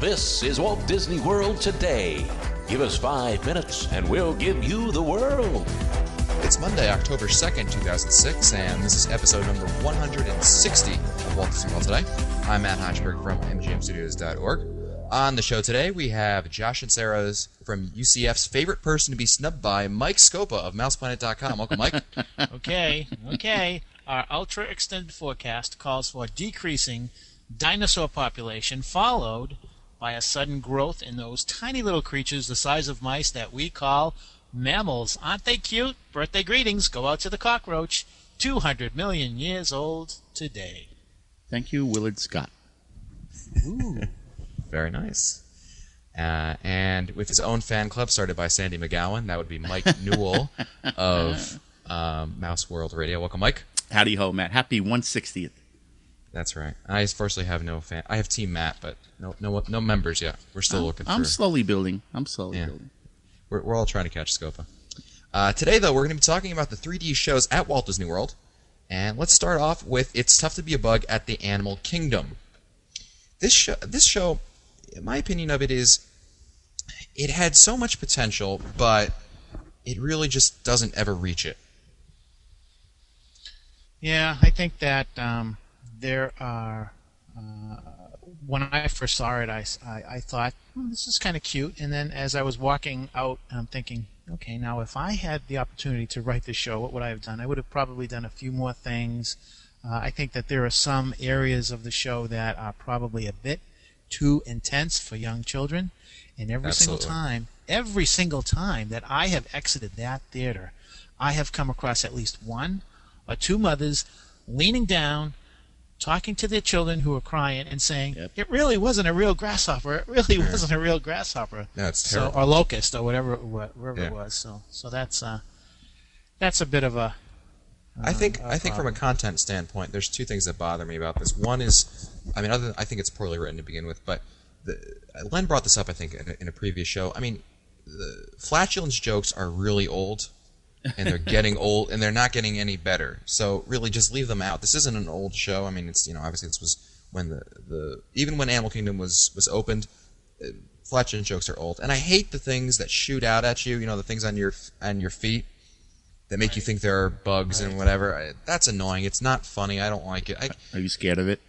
This is Walt Disney World Today. Give us 5 minutes and we'll give you the world. It's Monday, October 2nd, 2006, and this is episode number 160 of Walt Disney World Today. I'm Matt Hochberg from MGMstudios.org. On the show today, we have Josh and Sarah's from UCF's favorite person to be snubbed by, Mike Scopa of MousePlanet.com. Welcome, Mike. Okay. Our ultra-extended forecast calls for decreasing dinosaur population, followed by a sudden growth in those tiny little creatures the size of mice that we call mammals. Aren't they cute? Birthday greetings go out to the cockroach, 200 million years old today. Thank you, Willard Scott. Ooh, very nice. And with his own fan club started by Sandy McGowan, that would be Mike Newell of Mouse World Radio. Welcome, Mike. Howdy ho, Matt. Happy 160th. That's right. I unfortunately have no fan. I have Team Matt, but no members yet. We're still looking for... I'm slowly building. Building. We're all trying to catch Scopa. Today, though, we're going to be talking about the 3D shows at Walt Disney World. And let's start off with It's Tough to Be a Bug at the Animal Kingdom. This show, my opinion of it is, it had so much potential, but it really just doesn't ever reach it. Yeah, I think that there are... when I first saw it, I thought, this is kind of cute. And then as I was walking out, I'm thinking, okay, now if I had the opportunity to write this show, what would I have done? I would have probably done a few more things. I think that there are some areas of the show that are probably a bit too intense for young children. And every single time that I have exited that theater, I have come across at least one or two mothers leaning down, talking to their children who are crying and saying, It really wasn't a real grasshopper. It really wasn't a real grasshopper. No, it's terrible. Or locust or whatever it was. So that's a bit of a... I think from a content standpoint, there's two things that bother me about this. One is, I think it's poorly written to begin with, but Len brought this up, I think, in a previous show. I mean, the flatulence jokes are really old, and they're getting old, and they're not getting any better. So really, just leave them out. This isn't an old show. I mean, it's obviously this was when even when Animal Kingdom was opened, flatulence jokes are old, and I hate the things that shoot out at you. The things on your feet that make you think there are bugs and whatever. That's annoying. It's not funny. I don't like it. Are you scared of it?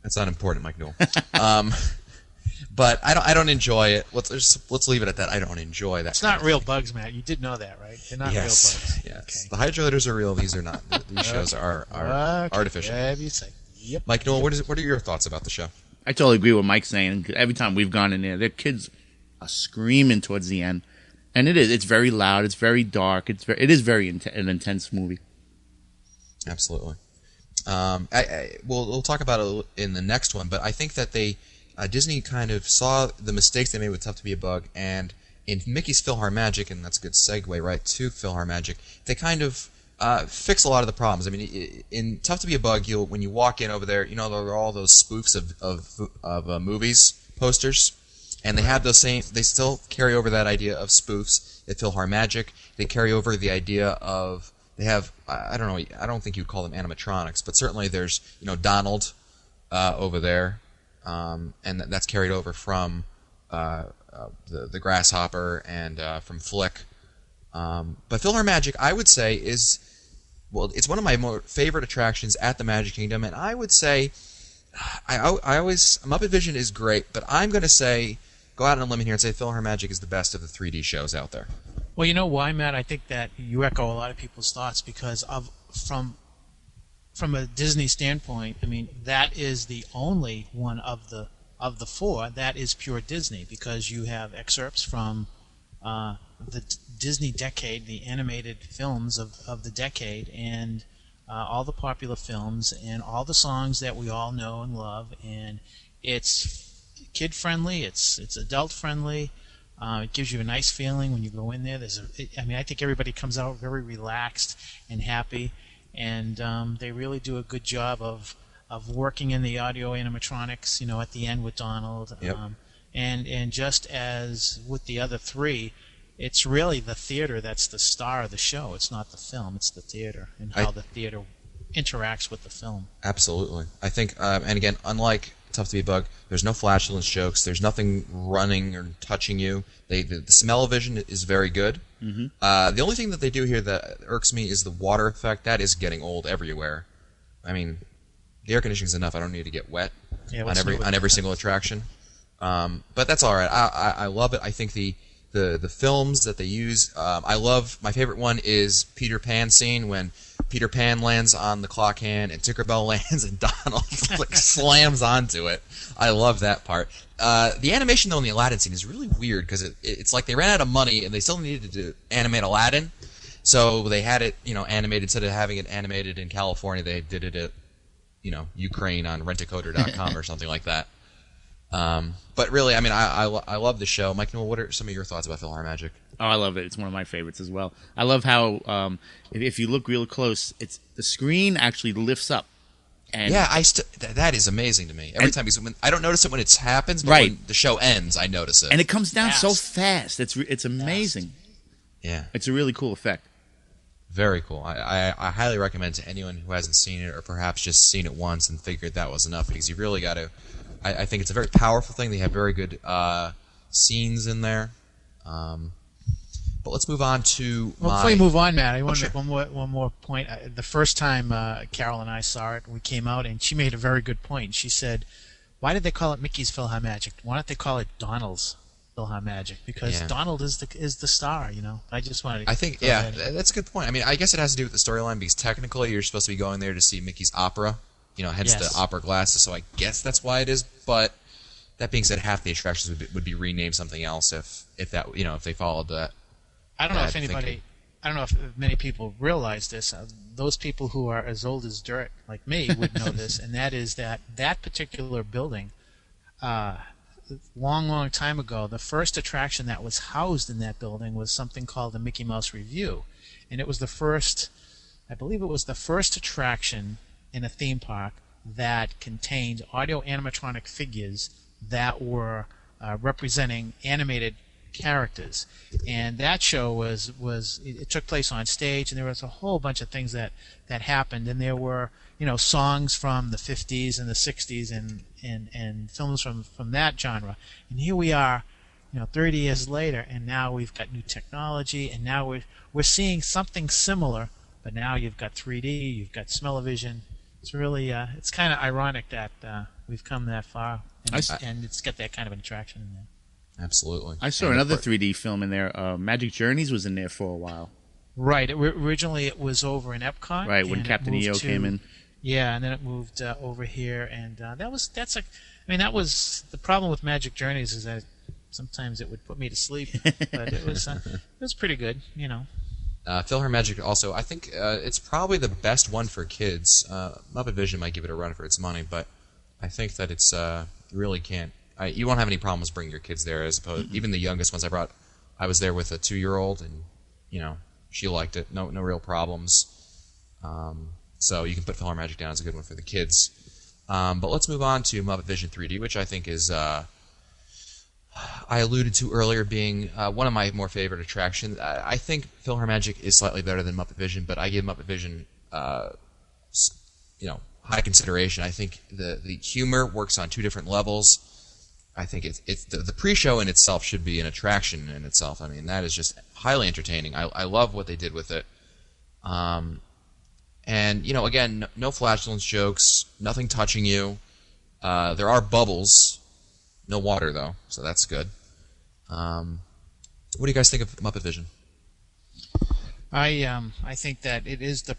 That's not important, Mike Newell. But I don't enjoy it. Let's leave it at that. I don't enjoy that. It's not real bugs, Matt. You did know that, right? They're not real bugs. Yes. Okay. The hydrolators are real. These are not. These shows are artificial. Whatever you say. Yep. Mike Newell, what are your thoughts about the show? I totally agree with Mike saying. Every time we've gone in there, their kids are screaming towards the end, and it's very loud. It's very dark. It is very an intense movie. Absolutely. We'll talk about it in the next one, but I think that Disney kind of saw the mistakes they made with Tough to Be a Bug, and in Mickey's PhilharMagic, and that's a good segue right to PhilharMagic, they kind of fix a lot of the problems. I mean, in Tough to Be a Bug, when you walk in over there, there are all those spoofs of movies posters, and they have they still carry over that idea of spoofs at PhilharMagic. They carry over the idea of, they have, I don't know, I don't think you'd call them animatronics, but certainly there's, Donald over there. And that's carried over from the Grasshopper and from Flick. But PhilharMagic, I would say, it's one of my more favorite attractions at the Magic Kingdom, and I would say, Muppet Vision is great, but I'm going to say, go out on a limb here and say PhilharMagic is the best of the 3D shows out there. Well, you know why, Matt? I think that you echo a lot of people's thoughts because from a Disney standpoint, I mean, that is the only one of the four that is pure Disney, because you have excerpts from the Disney decade, the animated films of the decade, and all the popular films and all the songs that we all know and love, and it's kid friendly, it's adult friendly. It gives you a nice feeling when you go in there. I think everybody comes out very relaxed and happy. And they really do a good job of working in the audio animatronics, at the end with Donald. Yep. And just as with the other three, it's really the theater that's the star of the show. It's not the film, it's the theater and how the theater interacts with the film. Absolutely. I think, and again, unlike Tough to Be a Bug. There's no flatulence jokes. There's nothing running or touching you. The smell-o-vision is very good. Mm-hmm. The only thing that they do here that irks me is the water effect. That is getting old everywhere. I mean, the air conditioning's enough. I don't need to get wet on every single attraction. But that's all right. I love it. I think the films that they use. I love. My favorite one is Peter Pan scene when Peter Pan lands on the clock hand and Tinkerbell lands and Donald like slams onto it. I love that part. The animation though in the Aladdin scene is really weird because it's like they ran out of money and they still needed to animate Aladdin, so they had it animated instead of having it animated in California. They did it at Ukraine on Rentacoder.com or something like that. But really, I mean, I love the show. Mike Newell, what are some of your thoughts about PhilharMagic? Oh, I love it. It's one of my favorites as well. I love how if you look real close, the screen actually lifts up. And yeah, that is amazing to me. Every time I don't notice it when it happens, but when the show ends, I notice it. And it comes down so fast. It's amazing. Yeah, it's a really cool effect. Very cool. I highly recommend to anyone who hasn't seen it or perhaps just seen it once and figured that was enough, because you really got to. I think it's a very powerful thing. They have very good scenes in there. But let's move on to before you move on, Matt, I want to make one more point. The first time Carol and I saw it, we came out, and she made a very good point. She said, why did they call it Mickey's PhilharMagic? Why don't they call it Donald's PhilharMagic? Because Donald is the star, I just wanted to... I think, that's a good point. I mean, I guess it has to do with the storyline, because technically you're supposed to be going there to see Mickey's opera, hence the opera glasses, so I guess that's why it is, but that being said, half the attractions would be renamed something else if that, if they followed that. I don't know if many people realize this. Those people who are as old as dirt, like me, would know this, and that is that particular building, long time ago, the first attraction that was housed in that building was something called the Mickey Mouse Revue, and it was I believe it was the first attraction in a theme park that contained audio animatronic figures that were representing animated characters, and that show it took place on stage, and there was a whole bunch of things that happened, and there were songs from the 50s and the 60s and films from that genre, and here we are 30 years later, and now we've got new technology, and now we're seeing something similar, but now you've got 3D, you've got smell-o-vision. It's really it's kind of ironic that we've come that far, and it's got that kind of an attraction in there. Absolutely. I saw another 3D film in there. Magic Journeys was in there for a while. Right. Originally, it was over in Epcot. Right, when Captain EO came in. Yeah, and then it moved over here, and that was the problem with Magic Journeys, is that sometimes it would put me to sleep, but it was pretty good, PhilharMagic also, I think it's probably the best one for kids. Muppet Vision might give it a run for its money, but I think that it's you really can't. You won't have any problems bringing your kids there, as opposed even the youngest ones I brought. I was there with a 2-year-old, and she liked it. No real problems. So you can put PhilharMagic down as a good one for the kids. But let's move on to Muppet Vision 3D, which I think is I alluded to earlier being one of my more favorite attractions. I think PhilharMagic is slightly better than Muppet Vision, but I give Muppet Vision high consideration. I think the humor works on two different levels. I think it's the pre-show in itself should be an attraction in itself. I mean, that is just highly entertaining. I love what they did with it. And again, no flatulence jokes, nothing touching you. There are bubbles, no water though, so that's good. What do you guys think of Muppet Vision? I think that it is the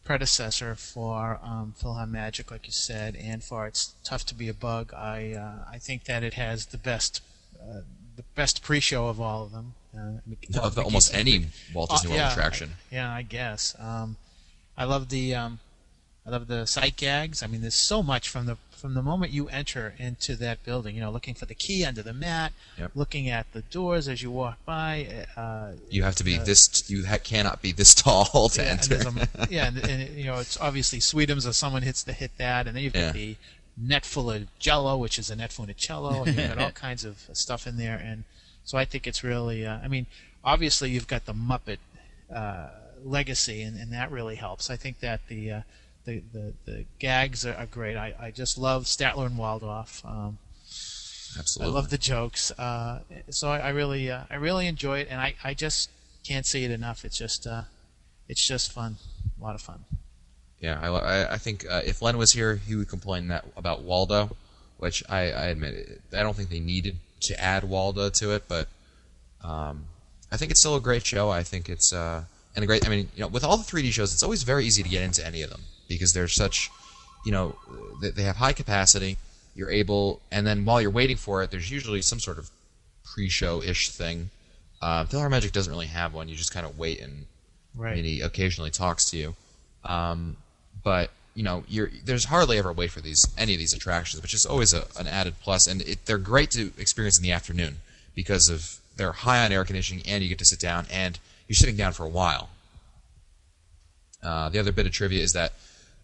predecessor for PhilharMagic, like you said, and for It's Tough to Be a Bug. I think that it has the best pre-show of all of them. Of almost any Walt Disney World attraction. I guess. I love the sight gags. I mean, there's so much from the moment you enter into that building. Looking for the key under the mat, looking at the doors as you walk by. You have to be You cannot be this tall to enter. And it's obviously Sweetums, or someone hit that, and then you've got the net full of Jello, which is a net funicello, and you've got all kinds of stuff in there. And so I think it's really. Obviously you've got the Muppet legacy, and that really helps. I think that the the gags are great. I just love Statler and Waldorf. Absolutely. I love the jokes. So I really enjoy it, and I just can't say it enough. It's just fun, a lot of fun. Yeah, I think if Len was here, he would complain about Waldo, which I admit I don't think they needed to add Waldo to it, but I think it's still a great show. I think it's and a great. I mean, with all the 3D shows, it's always very easy to get into any of them because they're such, they have high capacity. You're able, and then while you're waiting for it, there's usually some sort of pre-show-ish thing. PhilharMagic doesn't really have one. You just kind of wait, and he occasionally talks to you. But there's hardly ever a wait for any of these attractions, which is always an added plus. And they're great to experience in the afternoon because they're high on air conditioning, and you get to sit down, and you're sitting down for a while. The other bit of trivia is that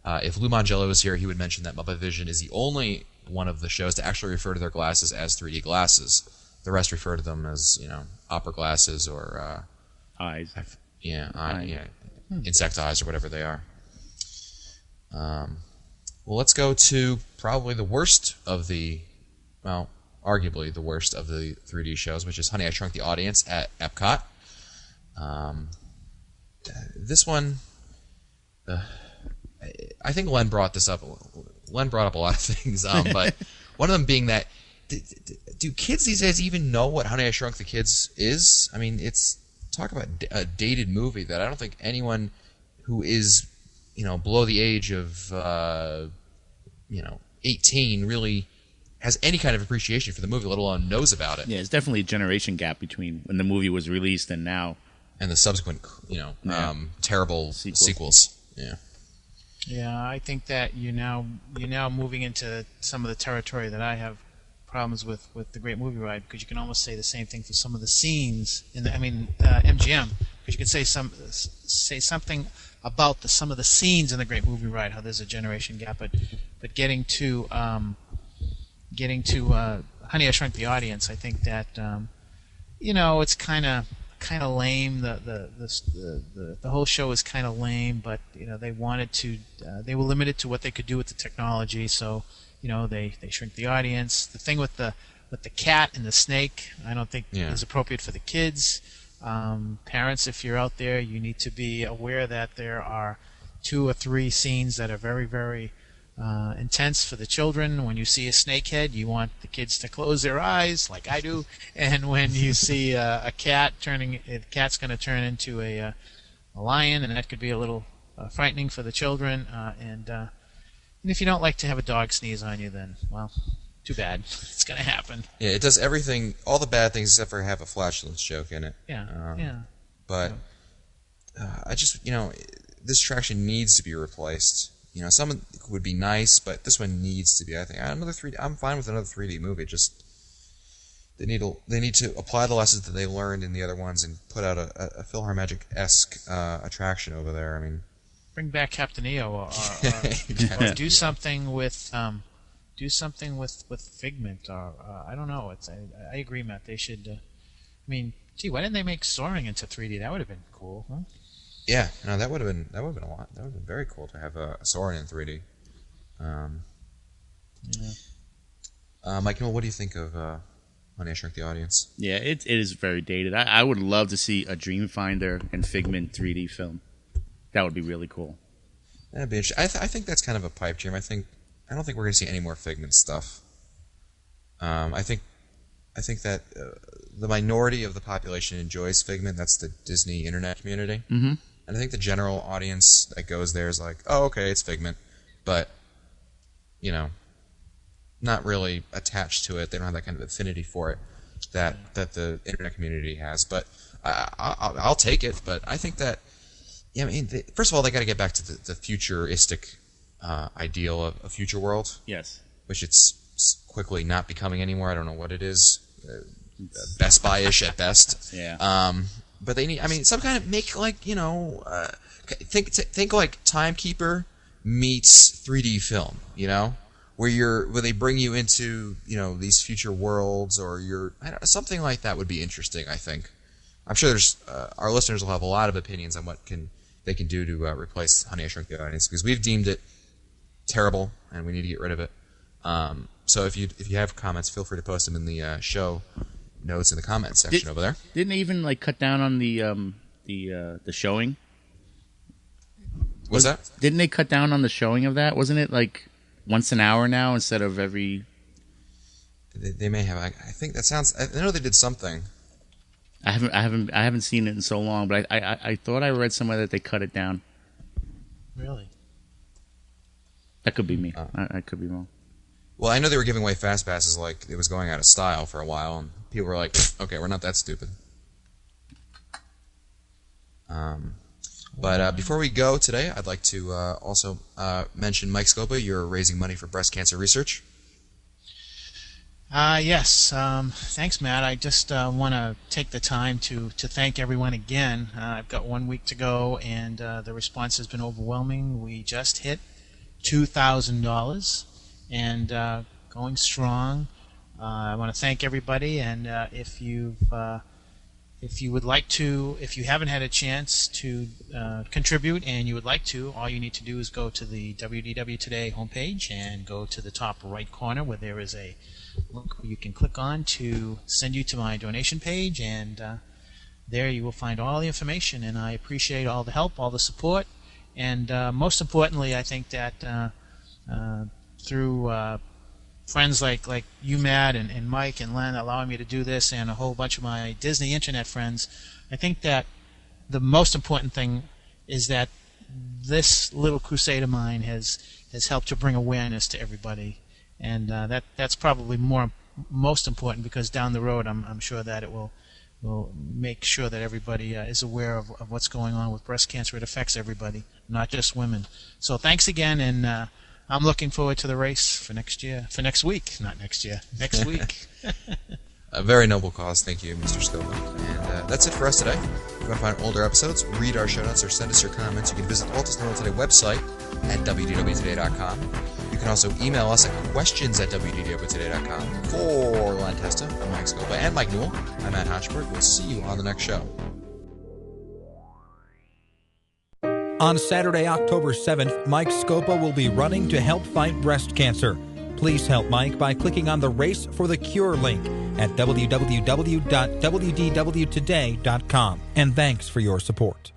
if Lou Mangello was here, he would mention that Muppet Vision is the only one of the shows to actually refer to their glasses as 3D glasses. The rest refer to them as opera glasses or eyes. Insect eyes or whatever they are. Well, let's go to probably the worst of arguably the worst of the 3D shows, which is Honey, I Shrunk the Audience at Epcot. This one, I think Len brought this up. Len brought up a lot of things, but one of them being that do kids these days even know what Honey, I Shrunk the Kids is? I mean, talk about a dated movie that I don't think anyone who is below the age of 18 really has any kind of appreciation for the movie, let alone knows about it. Yeah, it's definitely a generation gap between when the movie was released and now. And the subsequent, terrible sequels. Yeah. Yeah, I think that you're now moving into some of the territory that I have problems with the Great Movie Ride, because you can almost say the same thing for some of the scenes in MGM, because you can say something about some of the scenes in the Great Movie Ride, how there's a generation gap, but getting to Honey, I Shrunk the Audience, I think that it's kind of lame. The whole show is kind of lame, but they wanted to. They were limited to what they could do with the technology, so they shrink the audience. The thing with the cat and the snake, I don't think is appropriate for the kids. Parents, if you're out there, you need to be aware that there are 2 or 3 scenes that are very, very intense for the children. When you see a snake head, you want the kids to close their eyes, like I do. And when you see a cat the cat's going to turn into a lion, and that could be a little frightening for the children. And if you don't like to have a dog sneeze on you, then, well, too bad. It's going to happen. Yeah, it does everything, all the bad things except for have a flatulence joke in it. Yeah. But I just, this attraction needs to be replaced. Some would be nice, but this one needs to be. I think another 3D. I'm fine with another 3D movie. Just they need to apply the lessons that they learned in the other ones and put out a PhilharMagic-esque attraction over there. I mean, bring back Captain EO, or do something with Figment, or I don't know. I agree, Matt. They should. Why didn't they make Soaring into 3D? That would have been cool, huh? Yeah, no, that would have been a lot. That would have been very cool to have a Soarin' in 3D. Michael, what do you think of Honey, I Shrunk the Audience? Yeah, it is very dated. I would love to see a Dreamfinder and Figment 3D film. That would be really cool. That'd be interesting. I think that's kind of a pipe dream. I don't think we're going to see any more Figment stuff. I think that the minority of the population enjoys Figment. That's the Disney internet community. Mm-hmm. And I think the general audience that goes there is like, oh, okay, it's Figment. But, not really attached to it. They don't have that kind of affinity for it that the internet community has. But I'll take it. But I think that, first of all, they got to get back to the futuristic ideal of a future world. Yes. Which it's quickly not becoming anymore. I don't know what it is. Best Buy-ish at best. Yeah. But they need, some kind of think like Timekeeper meets 3D film, where they bring you into, these future worlds, or something like that would be interesting, I think. I'm sure our listeners will have a lot of opinions on what they can do to replace Honey, I Shrunk the Audience, because we've deemed it terrible, and we need to get rid of it. So if you have comments, feel free to post them in the show notes in the comments section over there. Didn't they even like cut down on the showing? What's that? Didn't they cut down on the showing of that? Wasn't it like once an hour now instead of every? They may have. I think that sounds. I know they did something. I haven't seen it in so long, but I thought I read somewhere that they cut it down. Really? That could be me. I could be wrong. Well, I know they were giving away fast passes like it was going out of style for a while, and people were like, "Okay, we're not that stupid." But before we go today, I'd like to also mention Mike Scopa. You're raising money for breast cancer research. Yes. Thanks, Matt. I just want to take the time to thank everyone again. I've got 1 week to go, and the response has been overwhelming. We just hit $2,000, and going strong. I want to thank everybody, and if you would like to, if you haven't had a chance to contribute and you would like to, all you need to do is go to the WDW Today homepage and go to the top right corner where there is a link you can click on to send you to my donation page, and there you will find all the information, and I appreciate all the help, all the support, and most importantly, I think that through friends like you, Matt, and Mike and Len allowing me to do this, and a whole bunch of my Disney Internet friends, I think that the most important thing is that this little crusade of mine has helped to bring awareness to everybody, and that's probably most important, because down the road I'm sure that it will make sure that everybody is aware of what's going on with breast cancer. It affects everybody, not just women. So thanks again, and I'm looking forward to the race for next year. For next week, not next year. Next week. A very noble cause. Thank you, Mr. Scopa. And that's it for us today. If you want to find older episodes, read our show notes, or send us your comments, you can visit the Walt Disney World Today website at wdwtoday.com. You can also email us at questions@wdwtoday.com. For Len Testa, I'm Mike Scopa, and Mike Newell, I'm Matt Hochberg. We'll see you on the next show. On Saturday, October 7th, Mike Scopa will be running to help fight breast cancer. Please help Mike by clicking on the Race for the Cure link at www.wdwtoday.com. And thanks for your support.